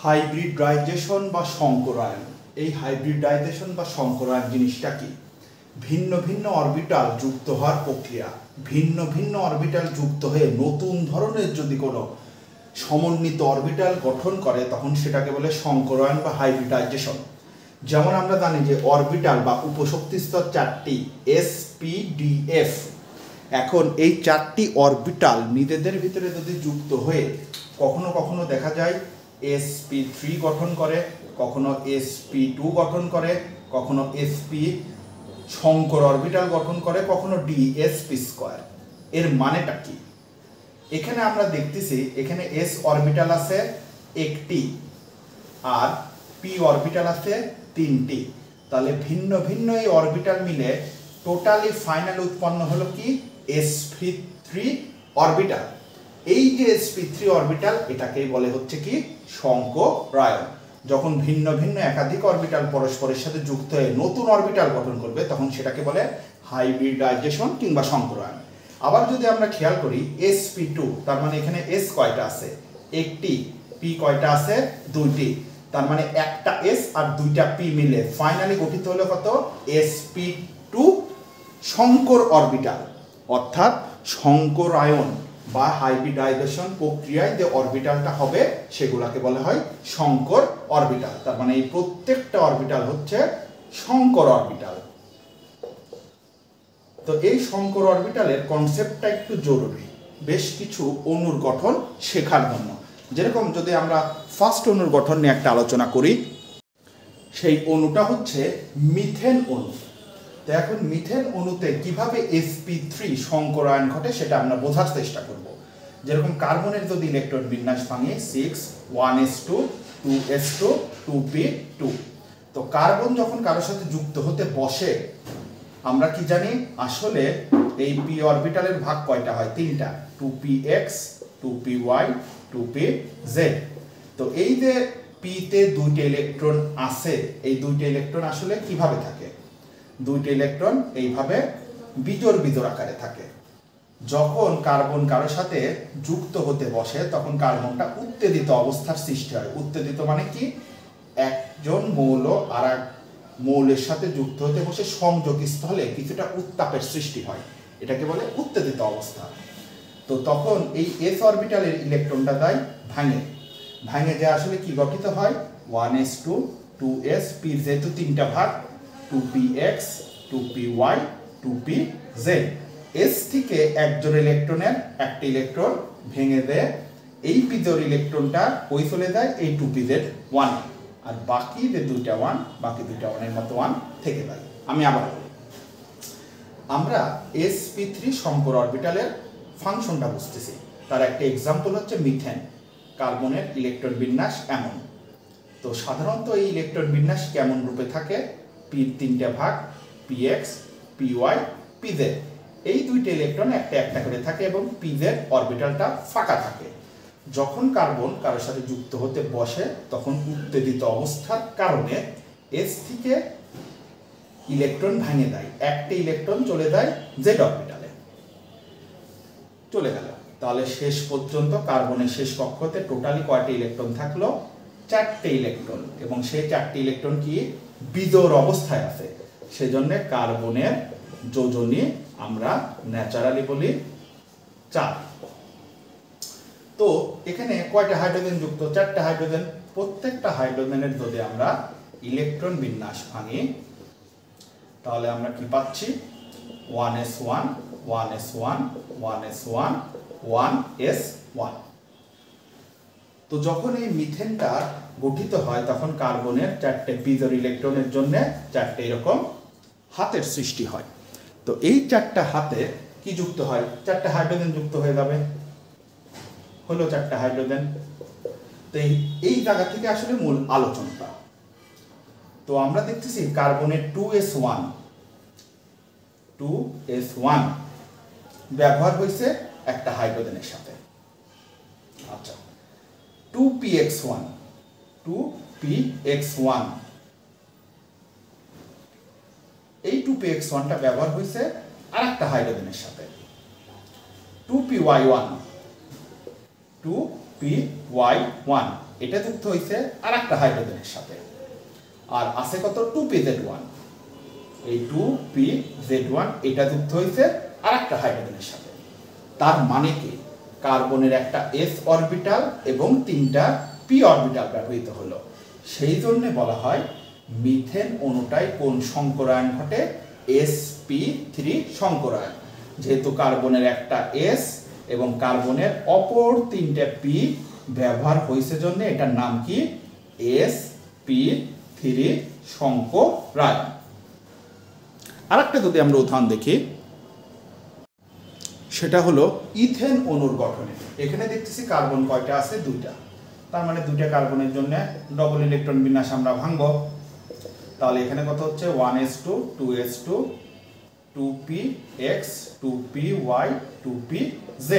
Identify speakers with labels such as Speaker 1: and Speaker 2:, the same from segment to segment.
Speaker 1: Hybridization বা সংকরায়ন। এই hybridization বা সংকরায়ন জিনিসটা কি? ভিন্ন ভিন্ন অরবিটাল যুক্ত হওয়ার প্রক্রিয়া। ভিন্ন ভিন্ন অরবিটাল যুক্ত হয়ে নতুন ধরনের যদি কোনো সমন্বিত অরবিটাল গঠন করে তখন সেটাকে বলে সংকরায়ন বা হাইব্রিডাইজেশন। যেমন আমরা জানি যে অরবিটাল বা উপশক্তি স্তর চারটি, এস পি ডি এফ। এখন এই চারটি অরবিটাল নিজেদের ভিতরে যদি যুক্ত হয়ে কখনো কখনো দেখা যায় sp3 গঠন করে, কখনো sp2 গঠন করে, কখনো sp সংকর অরবিটাল গঠন করে, কখনো dsp2। এর মানেটা কি? এখানে আমরা দেখতেছি এখানে s অরবিটাল আছে একটি আর p অরবিটাল আছে তিনটি। তাহলে ভিন্ন ভিন্ন এই অরবিটাল মিলে টোটালি ফাইনাল উৎপন্ন হলো কি sp3 অরবিটাল। এই যে sp3 অরবিটাল এটাকেই বলে হচ্ছে কি সংকরায়ন। যখন ভিন্ন ভিন্ন একাধিক অরবিটাল পরস্পরের সাথে যুক্ত হয়ে নতুন অরবিটাল গঠন করবে তখন সেটাকে বলে হাইব্রিডাইজেশন কিংবা সংকরায়ন। আবার যদি আমরা খেয়াল করি sp2, তার মানে এখানে s কয়টা আছে? একটি। p কয়টা আছে? দুইটি। তার মানে একটা s আর দুইটা p মিলে ফাইনালি গঠিত হলো কত? sp2 সংকর অরবিটাল। অর্থাৎ সংকরায়ন বা হাইব্রিডাইজেশন প্রক্রিয়ায় যে অরবিটালটা হবে সেগুলোকে বলা হয় সংকর অরবিটাল। তার মানে এই প্রত্যেকটা অরবিটাল হচ্ছে সংকর অরবিটাল। তো এই সংকর অরবিটালের কনসেপ্টটা একটু জরুরি বেশ কিছু অণুর গঠন শেখার জন্য। যেরকম যদি আমরা ফার্স্ট অণুর গঠন নিয়ে একটা আলোচনা করি, সেই অণুটা হচ্ছে মিথেন অণু। তো এখন মিথেন অণুতে কিভাবে sp3 সংকরায়ন ঘটে সেটা আমরা বোঝার চেষ্টা করব। যেরকম কার্বনের যদি ইলেকট্রন বিন্যাস ভাঙে 6 1s2 2s2 2p2। তো কার্বন যখন কারোর সাথে যুক্ত হতে বসে আমরা কি জানি? আসলে এই p অরবিটালের ভাগ কয়টা হয়? তিনটা, 2px 2py 2pz। তো এই যে p তে দুইটা ইলেকট্রন আছে, এই দুইটা ইলেকট্রন আসলে কিভাবে থাকে? দুইটা ইলেকট্রন এইভাবে বিজোড় বিজোড় আকারে থাকে। যখন কার্বন কারোর সাথে যুক্ত হতে বসে তখন কার্বনটা উত্তেজিত অবস্থার সৃষ্টি হয়। উত্তেজিত মানে কি? একজন মৌল আর এক মৌলের সাথে যুক্ত হতে বসে সংযোগ স্থলে কিছুটা উত্তাপের সৃষ্টি হয়, এটাকে বলে উত্তেজিত অবস্থা। তো তখন এই s অরবিটালের ইলেকট্রনটা দেয় ভাঙে যে আসলে কি গঠিত হয়? 1s2 2s, p যেহেতু তিনটা ভাগ, 2px 2py 2pz। s থেকে একজন ইলেকট্রনের একটা ইলেকট্রন ভেঙে দেয়, এই বিজোড় ইলেকট্রনটা ওই চলে যায় এই 2pz 1, আর বাকি যে দুইটা 1, বাকি দুইটা 1 এর মতো 1 থেকে যায়। আমি আবার বলি, আমরা sp3 সংকর অরবিটালের ফাংশনটা বুঝতেছি। তার একটা এক্সাম্পল হচ্ছে মিথেন। কার্বনের ইলেকট্রন বিন্যাস এমন। তো সাধারণত এই ইলেকট্রন বিন্যাস কেমন রূপে থাকে? p তিনটা ভাগ, px py pz। এই দুইটা ইলেকট্রন একটা একটা করে থাকে এবং pz অরবিটালটা ফাঁকা থাকে। যখন কার্বন কারোর সাথে যুক্ত হতে বসে তখন উত্তেজিত অবস্থার কারণে s থেকে ইলেকট্রন ভেঙে দেয়, একটা ইলেকট্রন চলে যায় z অরবিটালে, চলে গেল। তাহলে শেষ পর্যন্ত কার্বনের শেষ কক্ষতে টোটালি কয়টা ইলেকট্রন থাকলো? 4টে ইলেকট্রন, এবং সেই 4টে ইলেকট্রন কি বিজোড় অবস্থায় আছে। সেজন্য কার্বনের যোজনী আমরা ন্যাচারালি বলি 4। তো এখানে কয়টা হাইড্রোজেন যুক্ত? 4টা হাইড্রোজেন। প্রত্যেকটা হাইড্রোজেনের যদি আমরা ইলেকট্রন বিন্যাস ভাঙি তাহলে আমরা কি পাচ্ছি? 1s1 1s1 1s1 1s1। তো যখন এই মিথেনটা গঠিত হয় তখন কার্বনের 4টে বিজোড় ইলেকট্রনের জন্য 4টে এরকম হাতের সৃষ্টি হয়। তো এই 4টা হাতে কি যুক্ত হয়? 4টা হাইড্রোজেন যুক্ত হয়ে যাবে, হলো 4টা হাইড্রোজেন। তো এই জায়গা থেকে আসলে মূল আলোচনাটা। তো আমরা দেখতেছি কার্বনের 2s1 ব্যবহার হয়েছে একটা হাইড্রোজেনের সাথে। আচ্ছা, 2px1 এই 2px1টা ব্যবহার হয়েছে আর একটা হাইড্রোজেনের সাথে। 2py1 এটা যুক্ত হয়েছে আর একটা হাইড্রোজেনের সাথে, আর আছে কত 2pZ1, এই 2pZ1 এটা যুক্ত হয়েছে আর একটা হাইড্রোজেনের সাথে। তার মানে কি কার্বনের একটা s অরবিটাল এবং 3টা p অরবিটাল ব্যবহৃত হলো। সেই জন্য বলা হয় মিথেন অণুটায় কোন সংকরায়ন ঘটে, sp3 সংকরায়ন। যেহেতু কার্বনের একটা s এবং কার্বনের অপর 3টে p ব্যবহার হয়েছে জন্য এটার নাম কি sp3 সংকরায়ন। আরেকটা যদি আমরা উদাহরণ দেখি সেটা হলো ইথেন অণুর গঠনে। এখানে দেখতেছি কার্বন কয়টা আছে, 2টা। তার মানে 2টা কার্বনের জন্য ডবল ইলেকট্রন বিন্যাস আমরা ভাঙব। তাহলে এখানে কত হচ্ছে 1s2 2s2 2px 2py 2pz।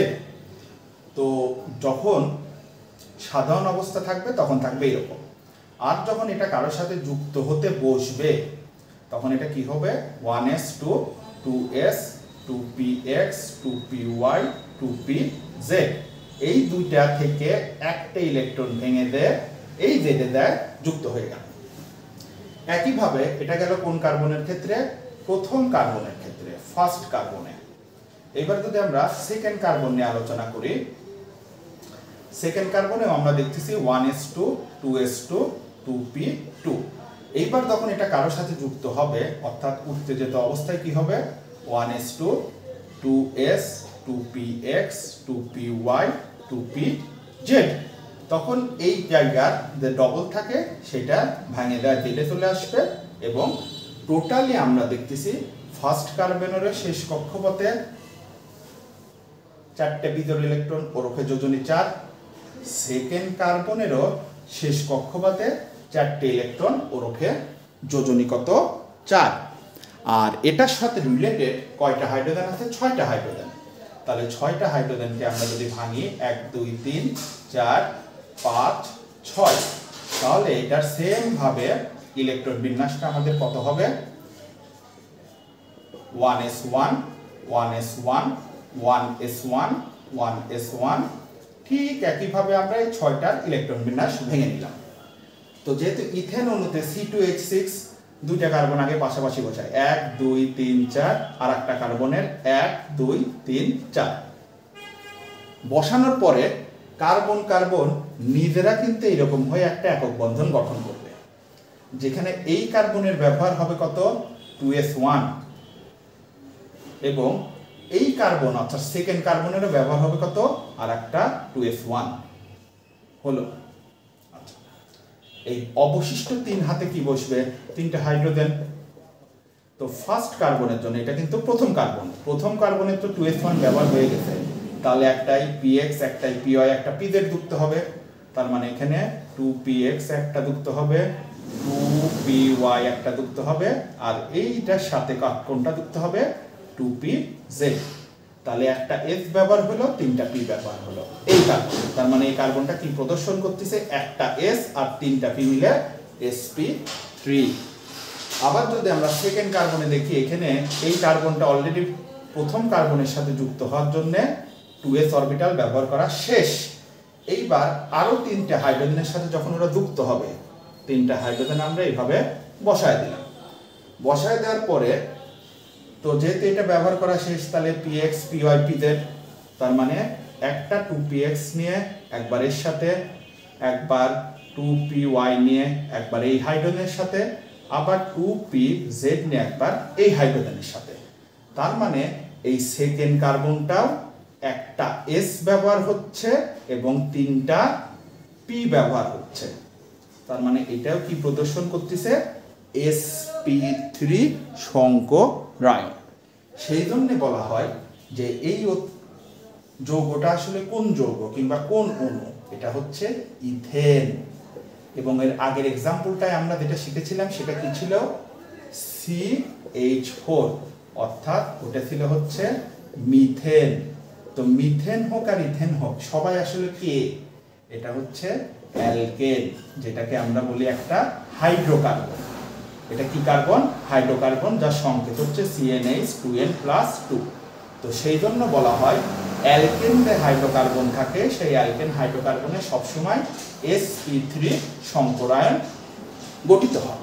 Speaker 1: তো যখন সাধারণ অবস্থা থাকবে তখন থাকবে এরকম, আর যখন এটা কারোর সাথে যুক্ত হতে বসবে তখন এটা কি হবে 1s2 2s 2px 2py 2pz। এই দুইটা থেকে একটা ইলেকট্রন ভেঙে দেয় এই জেডে দেয় যুক্ত হয়ে গেল। একইভাবে এটা গেল কোন কার্বনের ক্ষেত্রে, প্রথম কার্বনের ক্ষেত্রে, ফার্স্ট কার্বনে। এবার যদি আমরা সেকেন্ড কার্বন নিয়ে আলোচনা করি, সেকেন্ড কার্বনে আমরা দেখতেছি 1s2 2s2 2p2। এইবার যখন এটা কারোর সাথে যুক্ত হবে অর্থাৎ উত্তেজিত অবস্থায় কি হবে 1s2 2s 2px 2py 2pz। তখন এই জায়গার যে ডবল থাকে সেটা ভাঙে দেওয়া জেলে চলে আসবে এবং টোটালি আমরা দেখতেছি ফার্স্ট কার্বনের শেষ কক্ষপথে 4টে বিজোড় ইলেকট্রন ওরফে যোজনী 4, সেকেন্ড কার্বনেরও শেষ কক্ষপথে 4টে ইলেকট্রন ওরফে যোজনী কত 4। আর এটার সাথে রিলেটেড কয়টা হাইড্রোজেন আছে, 6টা হাইড্রোজেন। তাহলে 6টা হাইড্রোজেনকে আমরা যদি ভাঙি 1 2 3 4 5 6, তাহলে এটার সেম ভাবে ইলেকট্রন বিন্যাসটা আমাদের কত হবে 1s1 1s1 1s1 1s1। ঠিক একইভাবে আমরা এই 6টার ইলেকট্রন বিন্যাস ভেঙে নিলাম। তো যেহেতু ইথেন অণুতে C2H6 দুইটা কার্বন আগে পাশাপাশি বসায় 1 2 3 4, আর একটা কার্বনের 1 2 3 4 বসানোর পরে কার্বন কার্বন নিজেরা কিন্তু এরকম হয়ে একটা একক বন্ধন গঠন করবে, যেখানে এই কার্বনের ব্যবহার হবে কত 2s1 এবং এই কার্বন অর্থাৎ সেকেন্ড কার্বনেরও ব্যবহার হবে কত আর একটা 2s1 হলো। আচ্ছা, এই অবশিষ্ট 3 হাতে কি বসবে, 3টা হাইড্রোজেন। তো ফার্স্ট কার্বনের জন্য এটা কিন্তু প্রথম কার্বনের তো 2s1 ব্যবহার হয়ে গেছে, তাহলে একটাই px একটাই py একটা pz যুক্ত হবে। তার মানে এখানে 2px একটা যুক্ত হবে 2py একটা যুক্ত হবে আর এইটার সাথে কোনটা যুক্ত হবে 2pz। তাহলে একটা s ব্যবহার হলো 3টা p ব্যবহার হলো এই কার্বন। তার মানে এই কার্বনটা কি প্রদর্শন করতেছে, একটা s আর 3টা p মিলে sp3। আবার যদি আমরা সেকেন্ড কার্বনে দেখি, এখানে এই কার্বনটা অলরেডি প্রথম কার্বনের সাথে যুক্ত হওয়ার জন্য 2s অরবিটাল ব্যবহার করা শেষ। এইবার আরো 3টে হাইড্রোজেনের সাথে যখন ওরা যুক্ত হবে 3টা হাইড্রোজেন আমরা এইভাবে বসায় দিলাম। বসায় দেওয়ার পরে তো যেহেতু এটা ব্যবহার করা শেষ তাহলে px py pz, তার মানে একটা 2px নিয়ে একবার এর সাথে, একবার 2py নিয়ে একবার এই হাইড্রোজেনের সাথে, আবার 2pz নিয়ে একবার এই হাইড্রোজেনের সাথে। তার মানে এই সেকেন্ড কার্বনটাও একটা s ব্যবহার হচ্ছে এবং 3টা p ব্যবহার হচ্ছে। তার মানে এটাও কি প্রদর্শন করতেছে sp3 সংকরায়ন। সেই জন্য বলা হয় যে এই যৌগটা আসলে কোন যৌগ কিংবা কোন অণু, এটা হচ্ছে ইথেন। এবং এর আগের এক্সাম্পলটায় আমরা যেটা শিখেছিলাম সেটা কি ছিল CH4, অর্থাৎ ওটা ছিল হচ্ছে মিথেন। তো মিথেন হোক আর ইথেন হোক সবাই আসলে কি, এটা হচ্ছে অ্যালকেন, যেটাকে আমরা বলি একটা হাইড্রোকার্বন। এটা কি কার্বন, হাইড্রোকার্বন, যার সংকেত হচ্ছে CnH2n+2। তো সেই জন্য বলা হয় অ্যালকেনে হাইড্রোকার্বন থাকে সেই অ্যালকেন হাইড্রোকার্বনে সবসময় sp3 সংকরায়ন গঠিত হয়।